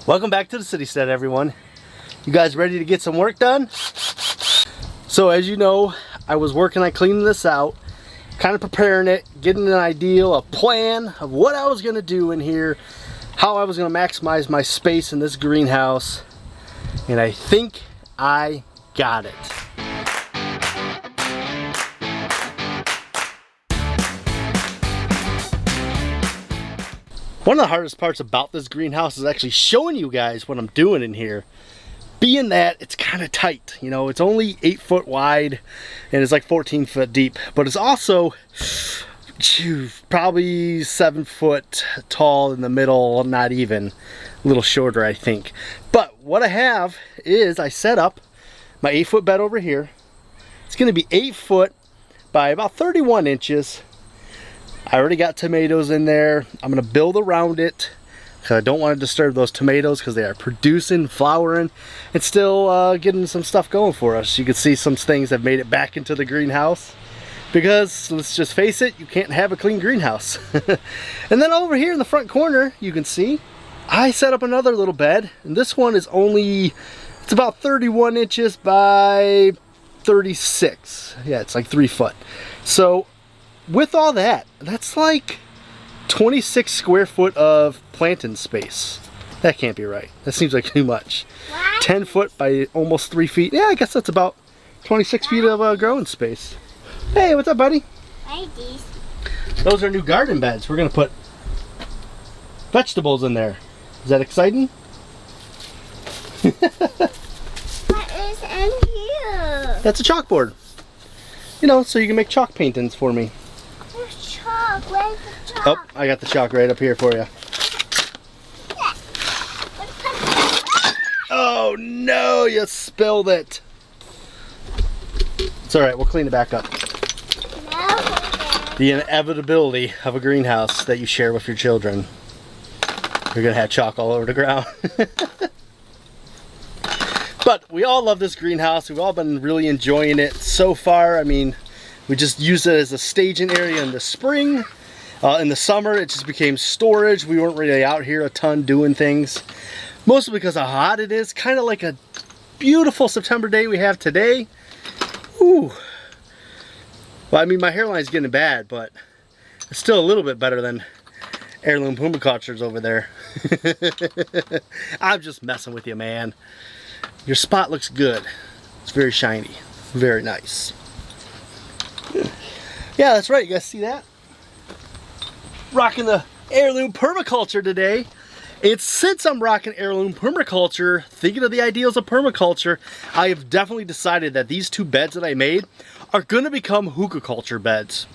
Welcome back to the Citystead, everyone. You guys ready to get some work done? So as you know, I was working on cleaning this out, kind of preparing it, getting an idea, a plan of what I was going to do in here, how I was going to maximize my space in this greenhouse, and I think I got it. One of the hardest parts about this greenhouse is actually showing you guys what I'm doing in here. Being that it's kind of tight, you know, it's only 8 foot wide and it's like 14 foot deep, but it's also probably 7 foot tall in the middle, not even, a little shorter I think. But what I have is I set up my 8 foot bed over here. It's going to be 8 foot by about 31 inches. I already got tomatoes in there. I'm going to build around it because I don't want to disturb those tomatoes because they are producing, flowering, and still getting some stuff going for us. You can see some things have made it back into the greenhouse because, let's just face it, you can't have a clean greenhouse. And then over here in the front corner, you can see I set up another little bed, and this one is only, it's about 31 inches by 36. Yeah, it's like 3 foot. So with all that, that's like 26 square foot of planting space. That can't be right. That seems like too much. What? 10 foot by almost 3 feet. Yeah, I guess that's about 26 feet of growing space. Hey, what's up, buddy? Hi, these. Those are new garden beds. We're gonna put vegetables in there. Is that exciting? What is in here? That's a chalkboard. You know, so you can make chalk paintings for me. There's chalk. Where's the chalk? Oh, I got the chalk right up here for you. Yeah. Oh no, you spilled it. It's alright, we'll clean it back up. No. The inevitability of a greenhouse that you share with your children. You're gonna have chalk all over the ground. But we all love this greenhouse. We've all been really enjoying it so far. I mean, we just used it as a staging area in the spring. In the summer, it just became storage. We weren't really out here a ton doing things. Mostly because of how hot it is. Kind of like a beautiful September day we have today. Ooh. Well, I mean, my hairline's getting bad, but it's still a little bit better than Heirloom Permaculture's over there. I'm just messing with you, man. Your spot looks good. It's very shiny. Very nice. Yeah, that's right. You guys see that? Rocking the Heirloom Permaculture today. It's since I'm rocking Heirloom Permaculture, thinking of the ideals of permaculture, I have definitely decided that these two beds that I made are going to become Hugelkultur beds.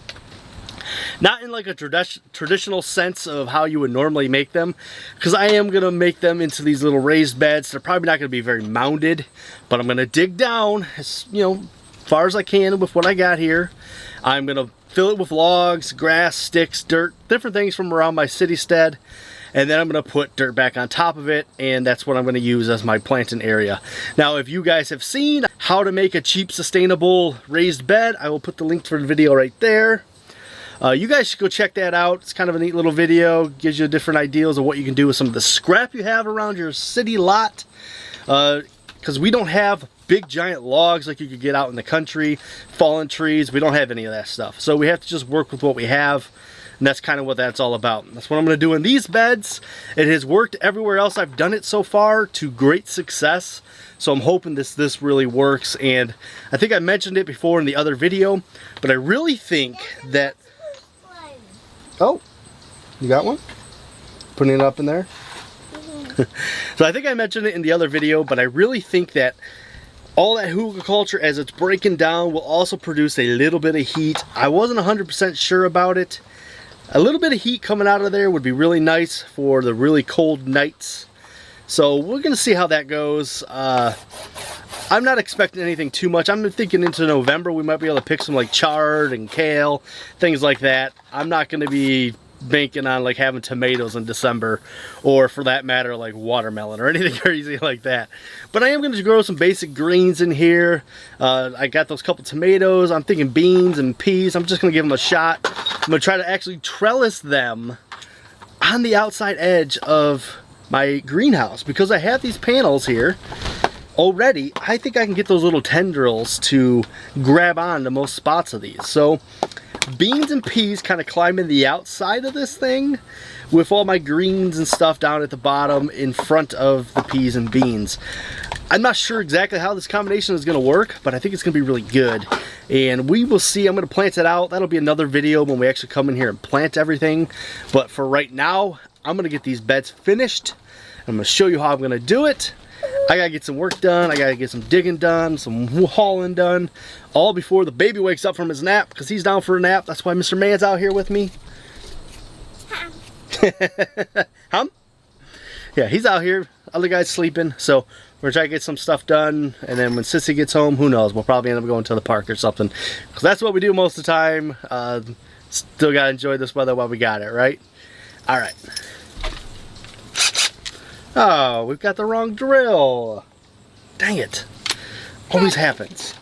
Not in like a traditional sense of how you would normally make them, because I am going to make them into these little raised beds. They're probably not going to be very mounded, but I'm going to dig down as, you know, far as I can with what I got here. I'm going to fill it with logs, grass, sticks, dirt, different things from around my Citystead. And then I'm going to put dirt back on top of it, and that's what I'm going to use as my planting area. Now, if you guys have seen how to make a cheap, sustainable raised bed, I will put the link for the video right there. You guys should go check that out. It's kind of a neat little video. Gives you different ideas of what you can do with some of the scrap you have around your city lot. Because we don't have big giant logs like you could get out in the country, fallen trees. We don't have any of that stuff. So we have to just work with what we have. And that's kind of what that's all about. That's what I'm going to do in these beds. It has worked everywhere else I've done it so far to great success. So I'm hoping this really works. And I think I mentioned it before in the other video, but I really think that... Oh, you got one? Putting it up in there? So I think I mentioned it in the other video, but I really think that all that Hugelkultur, as it's breaking down, will also produce a little bit of heat. I wasn't 100% sure about it. A little bit of heat coming out of there would be really nice for the really cold nights. So we're going to see how that goes. I'm not expecting anything too much. I'm thinking into November we might be able to pick some like chard and kale, things like that. I'm not going to be banking on like having tomatoes in December, or for that matter like watermelon or anything crazy like that. But I am going to grow some basic greens in here. I got those couple tomatoes. I'm thinking beans and peas. I'm just going to give them a shot. I'm going to try to actually trellis them on the outside edge of my greenhouse. Because I have these panels here already, I think I can get those little tendrils to grab on to most spots of these. So beans and peas kind of climb in the outside of this thing with all my greens and stuff down at the bottom in front of the peas and beans. I'm not sure exactly how this combination is going to work, but I think it's going to be really good. And we will see. I'm going to plant it out. That'll be another video when we actually come in here and plant everything. But for right now, I'm going to get these beds finished. I'm going to show you how I'm going to do it. I got to get some work done. I got to get some digging done, some hauling done, all before the baby wakes up from his nap, because he's down for a nap. That's why Mr. Man's out here with me. Hum? Yeah, he's out here. Other guy's sleeping. So we're trying to get some stuff done. And then when Sissy gets home, who knows? We'll probably end up going to the park or something. Because that's what we do most of the time. Still got to enjoy this weather while we got it, right? All right. Oh, we've got the wrong drill. Dang it. Always happens.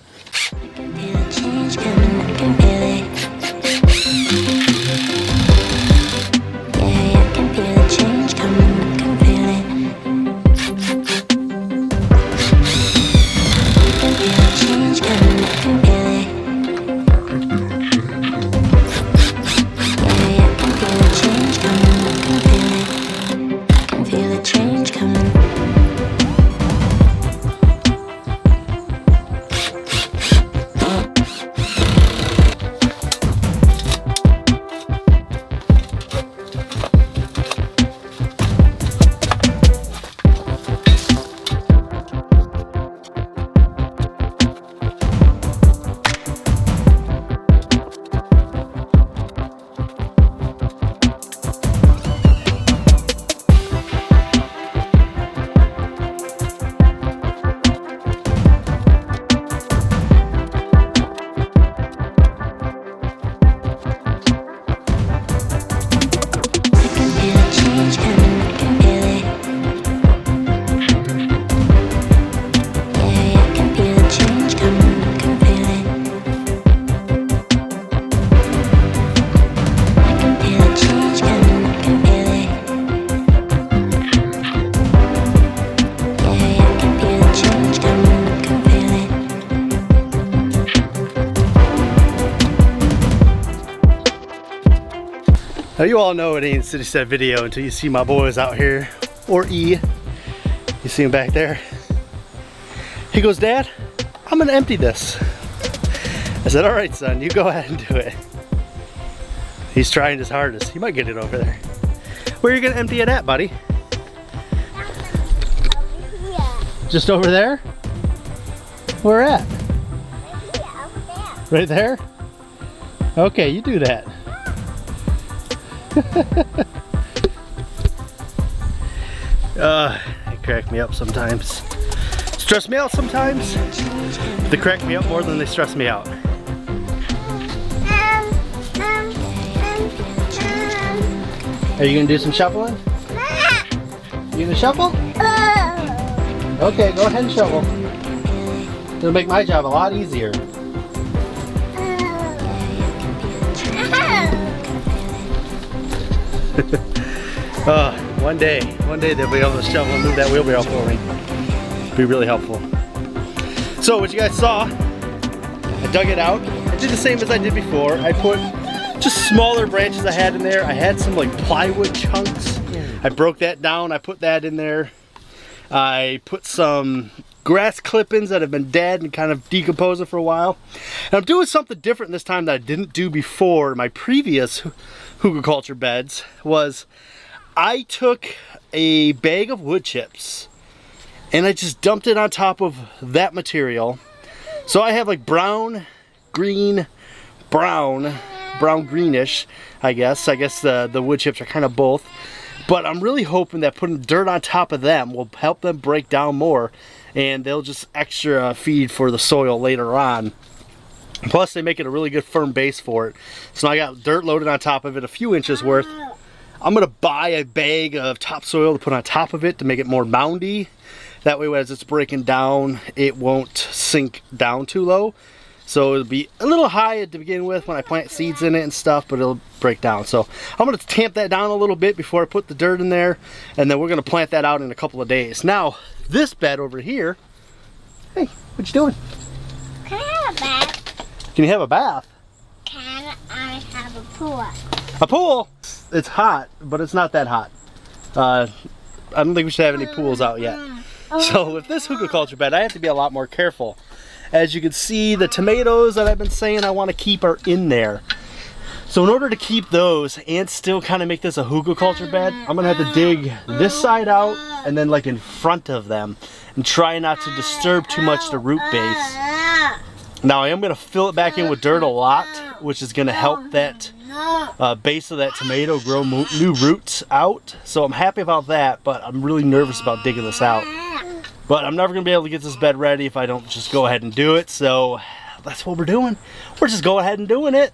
Now you all know it ain't a Citystead video until you see my boys out here, or E. You see him back there? He goes, Dad, I'm gonna empty this. I said, all right, son, you go ahead and do it. He's trying his hardest. He might get it over there. Where are you gonna empty it at, buddy? Over here. Just over there? Where at? Right here, over there. Right there? Okay, you do that. They crack me up sometimes. Stress me out sometimes. They crack me up more than they stress me out. Are you gonna do some shoveling? You gonna shovel? Okay, go ahead and shovel. It'll make my job a lot easier. One day they'll be able to shovel and move that wheelbarrow for me. It'll be really helpful. So what you guys saw, I dug it out. I did the same as I did before. I put just smaller branches I had in there. I had some like plywood chunks. I broke that down. I put that in there. I put some grass clippings that have been dead and kind of decomposing for a while. And I'm doing something different this time that I didn't do before. My previous Hugelkultur beds was I took a bag of wood chips and I just dumped it on top of that material. So I have like brown, green, brown greenish, I guess. I guess the wood chips are kind of both. But I'm really hoping that putting dirt on top of them will help them break down more, and they'll just extra feed for the soil later on. Plus they make it a really good firm base for it. So now I got dirt loaded on top of it, a few inches worth. I'm gonna buy a bag of topsoil to put on top of it to make it more moundy. That way as it's breaking down, it won't sink down too low. So it'll be a little high to begin with when I plant seeds in it and stuff, but it'll break down. So I'm going to tamp that down a little bit before I put the dirt in there, and then we're going to plant that out in a couple of days. Now, this bed over here, hey, what you doing? Can I have a bath? Can you have a bath? Can I have a pool? A pool? It's hot, but it's not that hot. I don't think we should have any pools out yet. So with this Hugelkultur bed, I have to be a lot more careful. As you can see, the tomatoes that I've been saying I want to keep are in there. So in order to keep those and still kind of make this a Hugelkultur bed, I'm going to have to dig this side out and then like in front of them and try not to disturb too much the root base. Now I am going to fill it back in with dirt a lot, which is going to help that base of that tomato grow new roots out. So I'm happy about that, but I'm really nervous about digging this out. But I'm never going to be able to get this bed ready if I don't just go ahead and do it. So that's what we're doing. We're just going ahead and doing it.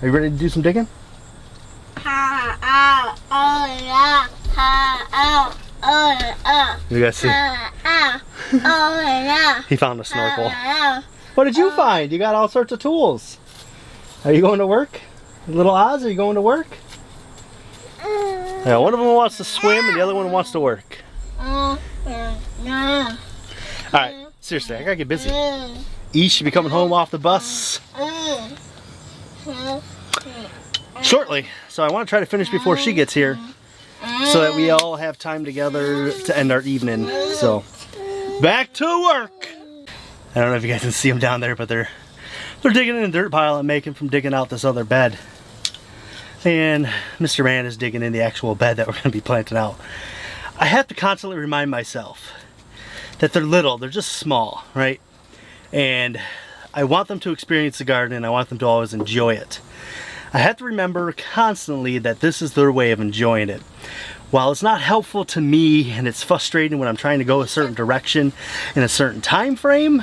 Are you ready to do some digging? You guys see? He found a snorkel. What did you find? You got all sorts of tools. Are you going to work? Little Oz, are you going to work? Yeah, one of them wants to swim and the other one wants to work. Alright, seriously, I gotta get busy. E should be coming home off the bus shortly, so I want to try to finish before she gets here so that we all have time together to end our evening. So, back to work! I don't know if you guys can see them down there, but they're digging in a dirt pile I'm making from digging out this other bed. And Mr. Man is digging in the actual bed that we're going to be planting out. I have to constantly remind myself that they're little, they're just small, right? And I want them to experience the garden and I want them to always enjoy it. I have to remember constantly that this is their way of enjoying it. While it's not helpful to me and it's frustrating when I'm trying to go a certain direction in a certain time frame,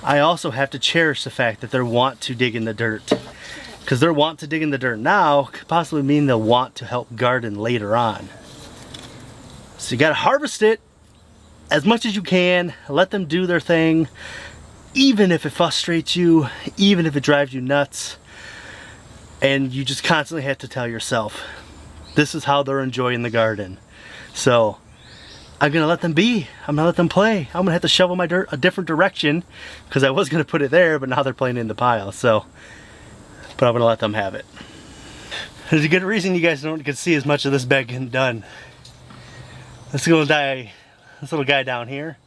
I also have to cherish the fact that they want to dig in the dirt. Because their want to dig in the dirt now could possibly mean they'll want to help garden later on. So you gotta harvest it as much as you can, let them do their thing, even if it frustrates you, even if it drives you nuts. And you just constantly have to tell yourself, this is how they're enjoying the garden. So I'm gonna let them be. I'm gonna let them play. I'm gonna have to shovel my dirt a different direction because I was gonna put it there, but now they're playing in the pile. So, but I'm gonna let them have it. There's a good reason you guys don't get to see as much of this bed getting done. This little guy down here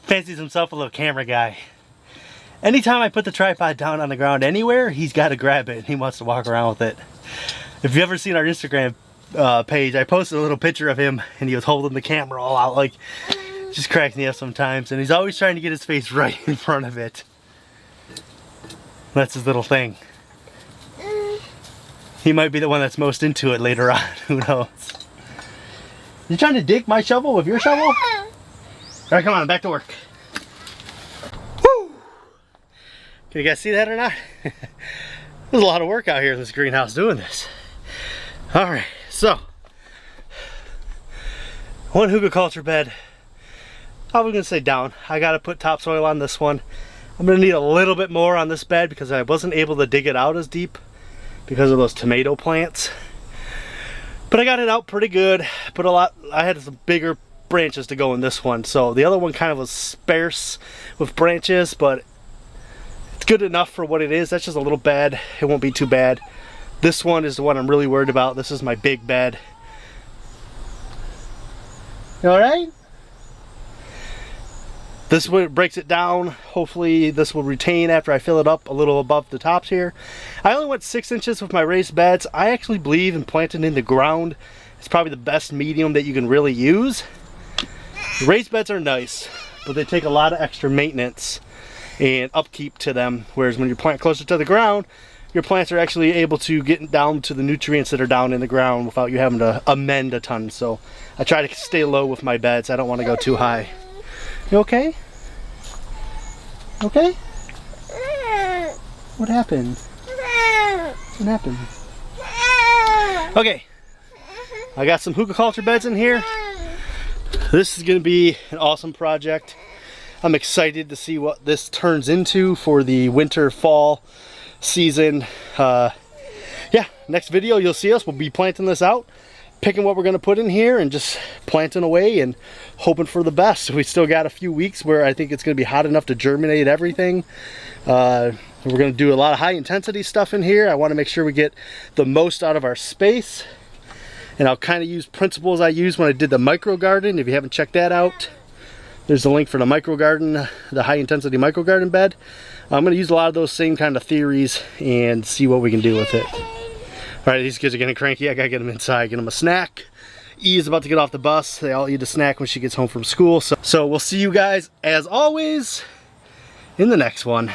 fancies himself a little camera guy. Anytime I put the tripod down on the ground anywhere, he's got to grab it and he wants to walk around with it. If you've ever seen our Instagram page, I posted a little picture of him and he was holding the camera all out, like, just cracks me up sometimes, and he's always trying to get his face right in front of it. That's his little thing. He might be the one that's most into it later on, who knows. You trying to dig my shovel with your shovel? Alright, come on, back to work. Woo! Can you guys see that or not? There's a lot of work out here in this greenhouse doing this. Alright, so one Hugelkultur bed. I was gonna say down. I gotta put topsoil on this one. I'm gonna need a little bit more on this bed because I wasn't able to dig it out as deep because of those tomato plants. But I got it out pretty good. Put a lot. I had some bigger branches to go in this one, so the other one kind of was sparse with branches, but it's good enough for what it is. That's just a little bed. It won't be too bad. This one is the one I'm really worried about. This is my big bed. You all right? This one breaks it down. Hopefully this will retain after I fill it up a little above the tops here. I only went 6 inches with my raised beds. I actually believe in planting in the ground. It's probably the best medium that you can really use. Raised beds are nice, but they take a lot of extra maintenance and upkeep to them. Whereas when you plant closer to the ground, your plants are actually able to get down to the nutrients that are down in the ground without you having to amend a ton. So I try to stay low with my beds. I don't want to go too high. You okay? Okay? What happened? What happened? Okay. I got some Hugelkultur beds in here. This is going to be an awesome project. I'm excited to see what this turns into for the winter fall season. Yeah, next video you'll see us. We'll be planting this out, picking what we're going to put in here and just planting away and hoping for the best. We still got a few weeks where I think it's going to be hot enough to germinate everything. We're going to do a lot of high intensity stuff in here. I want to make sure we get the most out of our space, and I'll kind of use principles I used when I did the micro garden. If you haven't checked that out, there's the link for the micro garden, the high intensity micro garden bed. I'm going to use a lot of those same kind of theories and see what we can do with it. All right, these kids are getting cranky. I gotta get them inside, get them a snack. E is about to get off the bus. They all eat a snack when she gets home from school. So we'll see you guys, as always, in the next one.